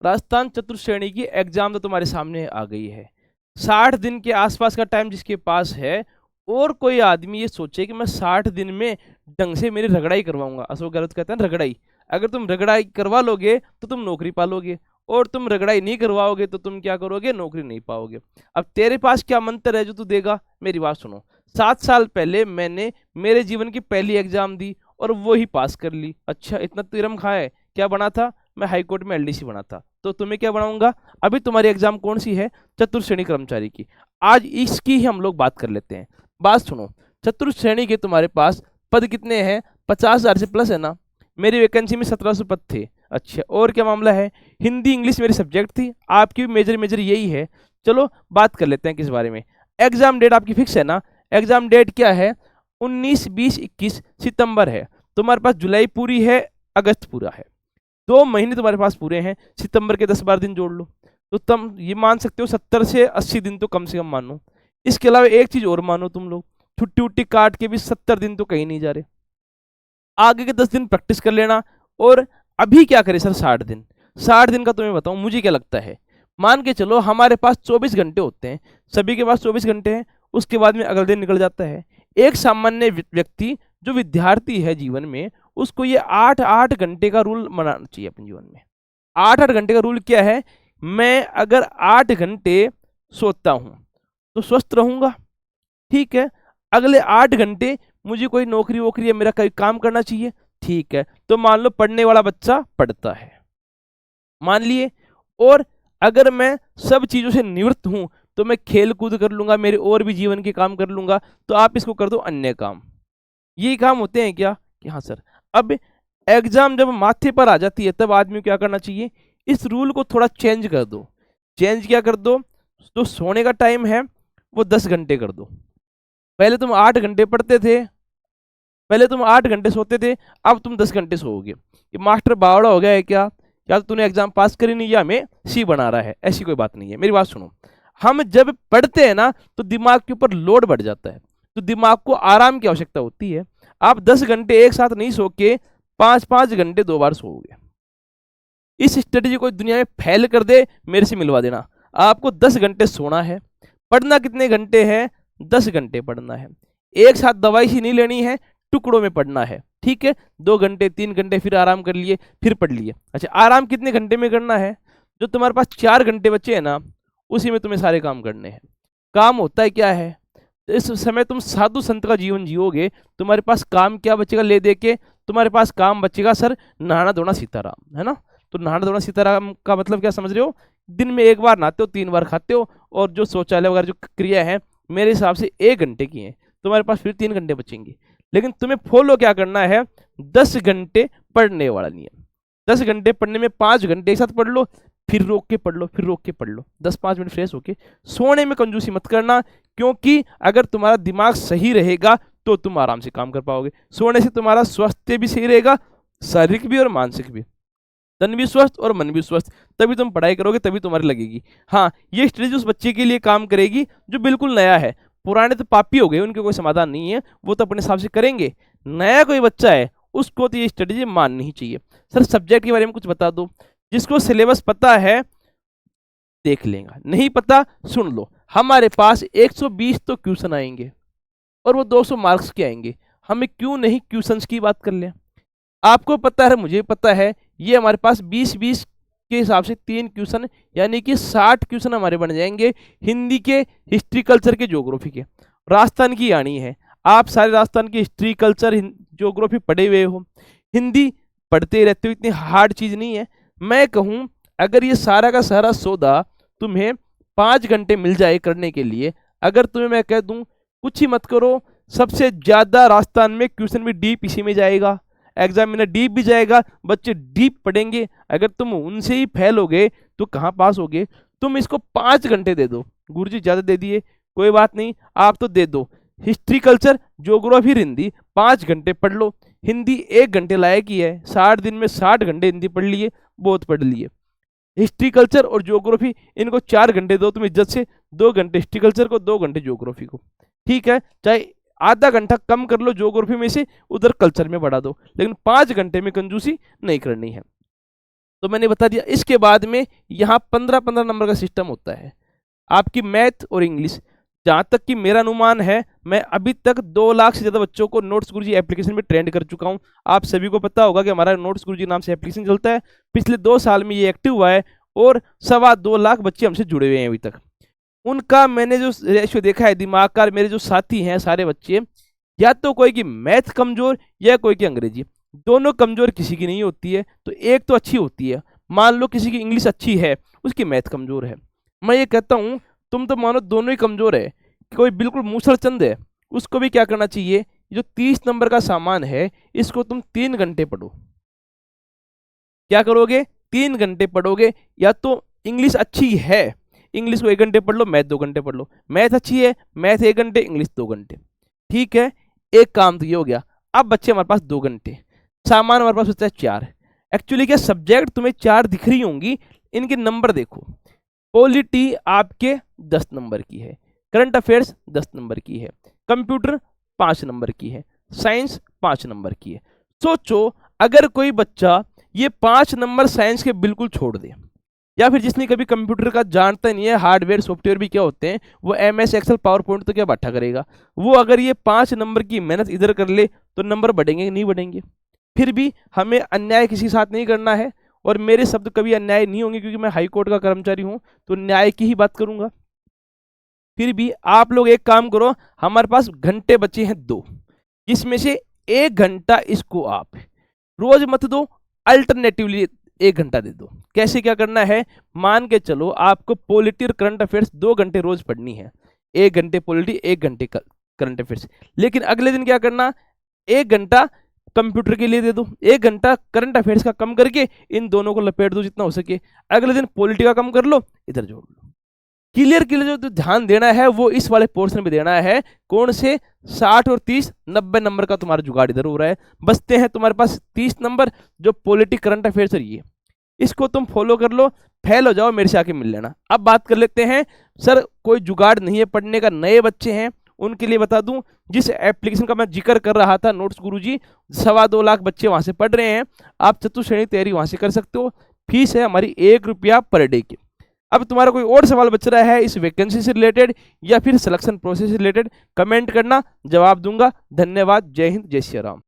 राजस्थान चतुर्थ श्रेणी की एग्जाम तो तुम्हारे सामने आ गई है। 60 दिन के आसपास का टाइम जिसके पास है, और कोई आदमी ये सोचे कि मैं 60 दिन में ढंग से मेरी रगड़ाई करवाऊंगा। अशोक गहलोत कहते हैं रगड़ाई। अगर तुम रगड़ाई करवा लोगे तो तुम नौकरी पालोगे, और तुम रगड़ाई नहीं करवाओगे तो तुम क्या करोगे, नौकरी नहीं पाओगे। अब तेरे पास क्या मंत्र है जो तू देगा? मेरी बात सुनो। 7 साल पहले मैंने मेरे जीवन की पहली एग्जाम दी और वो ही पास कर ली। अच्छा, इतना तिरम खाया है? क्या बना था? मैं हाई कोर्ट में एलडीसी बना था। तो तुम्हें क्या बनाऊंगा? अभी तुम्हारी एग्जाम कौन सी है? चतुर्थ श्रेणी कर्मचारी की। आज इसकी ही हम लोग बात कर लेते हैं। बात सुनो, चतुर्थ श्रेणी के तुम्हारे पास पद कितने हैं? 50,000 से प्लस है ना? मेरी वैकेंसी में 1700 पद थे। अच्छा, और क्या मामला है? हिंदी इंग्लिश मेरी सब्जेक्ट थी, आपकी भी मेजर मेजर यही है। चलो बात कर लेते हैं किस बारे में। एग्जाम डेट आपकी फिक्स है ना? एग्जाम डेट क्या है? 19, 20, 21 सितंबर है। तुम्हारे पास जुलाई पूरी है, अगस्त पूरा है, 2 महीने तुम्हारे पास पूरे हैं। सितंबर के 10-12 दिन जोड़ लो तो तुम ये मान सकते हो 70 से 80 दिन तो कम से कम मानो। इसके अलावा एक चीज और मानो तुम लोग, छुट्टी उट्टी काट के भी 70 दिन तो कहीं नहीं जा रहे। आगे के 10 दिन प्रैक्टिस कर लेना। और अभी क्या करें सर? 60 दिन, 60 दिन का तुम्हें बताऊं मुझे क्या लगता है। मान के चलो हमारे पास 24 घंटे होते हैं, सभी के पास 24 घंटे हैं, उसके बाद में अगला दिन निकल जाता है। एक सामान्य व्यक्ति जो विद्यार्थी है जीवन में, उसको ये 8-8 घंटे का रूल मनाना चाहिए अपने जीवन में। 8-8 घंटे का रूल क्या है? मैं अगर 8 घंटे सोता हूं तो स्वस्थ रहूंगा, ठीक है। अगले 8 घंटे मुझे कोई नौकरी वोकरी या मेरा कोई काम करना चाहिए, ठीक है। तो मान लो पढ़ने वाला बच्चा पढ़ता है, मान लिए। और अगर मैं सब चीजों से निवृत्त हूं तो मैं खेल कूद कर लूंगा, मेरे और भी जीवन के काम कर लूंगा। तो आप इसको कर दो अन्य काम। यही काम होते हैं क्या? कि हाँ सर। अब एग्जाम जब माथे पर आ जाती है तब आदमी को क्या करना चाहिए? इस रूल को थोड़ा चेंज कर दो। चेंज क्या कर दो? जो सोने का टाइम है वो 10 घंटे कर दो। पहले तुम 8 घंटे पढ़ते थे, पहले तुम 8 घंटे सोते थे, अब तुम 10 घंटे सोओगे। ये मास्टर बावड़ा हो गया है क्या? या तो तूने एग्जाम पास करी नहीं, या हमें सी बना रहा है। ऐसी कोई बात नहीं है, मेरी बात सुनो। हम जब पढ़ते हैं ना तो दिमाग के ऊपर लोड बढ़ जाता है, तो दिमाग को आराम की आवश्यकता होती है। आप 10 घंटे एक साथ नहीं सो के 5-5 घंटे 2 बार सोओगे। इस स्ट्रेटेजी को दुनिया में फैल कर दे, मेरे से मिलवा देना। आपको 10 घंटे सोना है, पढ़ना कितने घंटे है? 10 घंटे पढ़ना है। एक साथ दवाई सी नहीं लेनी है, टुकड़ों में पढ़ना है, ठीक है। 2 घंटे 3 घंटे फिर आराम कर लिए, फिर पढ़ लिए। अच्छा, आराम कितने घंटे में करना है? जो तुम्हारे पास 4 घंटे बचे हैं ना, उसी में तुम्हें सारे काम करने हैं। काम होता है क्या है? इस समय तुम साधु संत का जीवन जियोगे, तुम्हारे पास काम क्या बचेगा ले दे के? तुम्हारे पास काम बचेगा सर नहाना धोना सीताराम, है ना? तो नहाना धोना सीताराम का मतलब क्या समझ रहे हो? दिन में 1 बार नहाते हो, 3 बार खाते हो, और जो शौचालय वगैरह जो क्रिया है मेरे हिसाब से 1 घंटे की है। तुम्हारे पास फिर 3 घंटे बचेंगे। लेकिन तुम्हें फॉलो क्या करना है? 10 घंटे पढ़ने वाला नियम। 10 घंटे पढ़ने में 5 घंटे एक साथ पढ़ लो, फिर रोक के पढ़ लो, फिर रोक के पढ़ लो, 10-5 मिनट फ्रेश होके। सोने में कंजूसी मत करना, क्योंकि अगर तुम्हारा दिमाग सही रहेगा तो तुम आराम से काम कर पाओगे। सोने से तुम्हारा स्वास्थ्य भी सही रहेगा, शारीरिक भी और मानसिक भी, तन भी स्वस्थ और मन भी स्वस्थ। तभी तुम पढ़ाई करोगे, तभी तुम्हारी लगेगी। हाँ, ये स्ट्रेटेजी उस बच्चे के लिए काम करेगी जो बिल्कुल नया है। पुराने तो पापी हो गए, उनके कोई समाधान नहीं है, वो तो अपने हिसाब से करेंगे। नया कोई बच्चा है उसको तो ये स्ट्रेटेजी माननी ही चाहिए। सर सब्जेक्ट के बारे में कुछ बता दो। जिसको सिलेबस पता है देख लेगा, नहीं पता सुन लो। हमारे पास 120 तो क्वेश्चन आएंगे और वो 200 मार्क्स के आएंगे। हमें क्यों नहीं क्वेश्चंस की बात कर लें? आपको पता है, मुझे पता है, ये हमारे पास 20-20 के हिसाब से 3 क्वेश्चन, यानी कि 60 क्वेश्चन हमारे बन जाएंगे। हिंदी के, हिस्ट्री कल्चर के, ज्योग्राफी के। राजस्थान की आनी है, आप सारे राजस्थान की हिस्ट्री कल्चर ज्योग्राफी पढ़े हुए हो, हिंदी पढ़ते रहते हो, इतनी हार्ड चीज नहीं है। मैं कहूँ अगर ये सारा का सारा सौदा तुम्हें 5 घंटे मिल जाए करने के लिए, अगर तुम्हें मैं कह दूं कुछ ही मत करो, सबसे ज्यादा राजस्थान में क्वेश्चन भी डीप इसी में जाएगा, एग्जामिनर डीप भी जाएगा, बच्चे डीप पढ़ेंगे। अगर तुम उनसे ही फेल हो गए तो कहाँ पास होगे? तुम इसको 5 घंटे दे दो। गुरुजी ज्यादा दे दिए, कोई बात नहीं, आप तो दे दो। हिस्ट्री कल्चर ज्योग्राफी हिंदी 5 घंटे पढ़ लो। हिंदी 1 घंटे लायक ही है, 60 दिन में 60 घंटे हिंदी पढ़ लिए, बहुत पढ़ लिए। हिस्ट्री कल्चर और ज्योग्राफी इनको 4 घंटे दो तुम इज्जत से, 2 घंटे हिस्ट्री कल्चर को, 2 घंटे ज्योग्राफी को, ठीक है। चाहे आधा घंटा कम कर लो ज्योग्राफी में से, उधर कल्चर में बढ़ा दो, लेकिन 5 घंटे में कंजूसी नहीं करनी है। तो मैंने बता दिया। इसके बाद में यहाँ 15-15 नंबर का सिस्टम होता है आपकी मैथ और इंग्लिश। जहाँ तक कि मेरा अनुमान है, मैं अभी तक 2 लाख से ज़्यादा बच्चों को नोट्स गुरुजी एप्लीकेशन में ट्रेंड कर चुका हूँ। आप सभी को पता होगा कि हमारा नोट्स गुरुजी नाम से एप्लीकेशन चलता है। पिछले 2 साल में ये एक्टिव हुआ है और 2.25 लाख बच्चे हमसे जुड़े हुए हैं अभी तक। उनका मैंने जो रेशियो देखा है, दिमाग का, मेरे जो साथी हैं सारे बच्चे, या तो कोई की मैथ कमजोर या कोई की अंग्रेजी, दोनों कमजोर किसी की नहीं होती है, तो एक तो अच्छी होती है। मान लो किसी की इंग्लिश अच्छी है, उसकी मैथ कमजोर है, मैं ये कहता हूँ तुम तो मानो दोनों ही कमजोर है। कोई बिल्कुल मूसलचंद है, उसको भी क्या करना चाहिए, जो 30 नंबर का सामान है इसको तुम 3 घंटे पढ़ो। क्या करोगे, 3 घंटे पढ़ोगे। या तो इंग्लिश अच्छी है, इंग्लिश को 1 घंटे पढ़ लो, मैथ 2 घंटे पढ़ लो। मैथ अच्छी है, मैथ 1 घंटे, इंग्लिश 2 घंटे। ठीक है, एक काम तो ये हो गया। अब बच्चे हमारे पास 2 घंटे, सामान हमारे पास होता है 4। एक्चुअली क्या सब्जेक्ट तुम्हें 4 दिख रही होंगी, इनके नंबर देखो। पॉलिटी आपके 10 नंबर की है, करंट अफेयर्स 10 नंबर की है, कंप्यूटर 5 नंबर की है, साइंस 5 नंबर की है। सोचो अगर कोई बच्चा ये 5 नंबर साइंस के बिल्कुल छोड़ दे, या फिर जिसने कभी कंप्यूटर का जानता नहीं है, हार्डवेयर सॉफ्टवेयर भी क्या होते हैं, वो MS एक्सेल पावर पॉइंट तो क्या बाठा करेगा, वो अगर ये 5 नंबर की मेहनत इधर कर ले तो नंबर बढ़ेंगे नहीं बढ़ेंगे। फिर भी हमें अन्याय किसी के साथ नहीं करना है, और मेरे शब्द कभी अन्याय नहीं होंगे क्योंकि मैं हाई कोर्ट का कर्मचारी हूं, तो न्याय की ही बात करूंगा। फिर भी आप लोग एक काम करो, हमारे पास घंटे बचे हैं 2, जिसमें से 1 घंटा इसको आप रोज मत दो, अल्टरनेटिवली 1 घंटा दे दो। कैसे क्या करना है, मान के चलो आपको पॉलिटी और करंट अफेयर्स 2 घंटे रोज पढ़नी है। 1 घंटे पॉलिटी, 1 घंटे करंट अफेयर्स। लेकिन अगले दिन क्या करना, 1 घंटा कंप्यूटर के लिए दे दो, 1 घंटा करंट अफेयर्स का कम करके इन दोनों को लपेट दो जितना हो सके। अगले दिन पॉलिटी का कम कर लो, इधर जोड़ लो। क्लियर क्लियर जो ध्यान देना है वो इस वाले पोर्शन में देना है। कौन से, 60 और 30, 90 नंबर का तुम्हारा जुगाड़ इधर हो रहा है। बचते हैं तुम्हारे पास 30 नंबर, जो पॉलिटिक करंट अफेयर्स है, ये इसको तुम फॉलो कर लो, फेल हो जाओ मेरे से आके मिल लेना। अब बात कर लेते हैं, सर कोई जुगाड़ नहीं है पढ़ने का, नए बच्चे हैं उनके लिए बता दूं, जिस एप्लीकेशन का मैं जिक्र कर रहा था नोट्स गुरुजी, 2.25 लाख बच्चे वहां से पढ़ रहे हैं। आप चतुश्रेणी तैयारी वहां से कर सकते हो। फीस है हमारी 1 रुपया पर डे की। अब तुम्हारा कोई और सवाल बच रहा है इस वैकेंसी से रिलेटेड या फिर सिलेक्शन प्रोसेस से रिलेटेड, कमेंट करना, जवाब दूंगा। धन्यवाद, जय हिंद, जय श्री राम।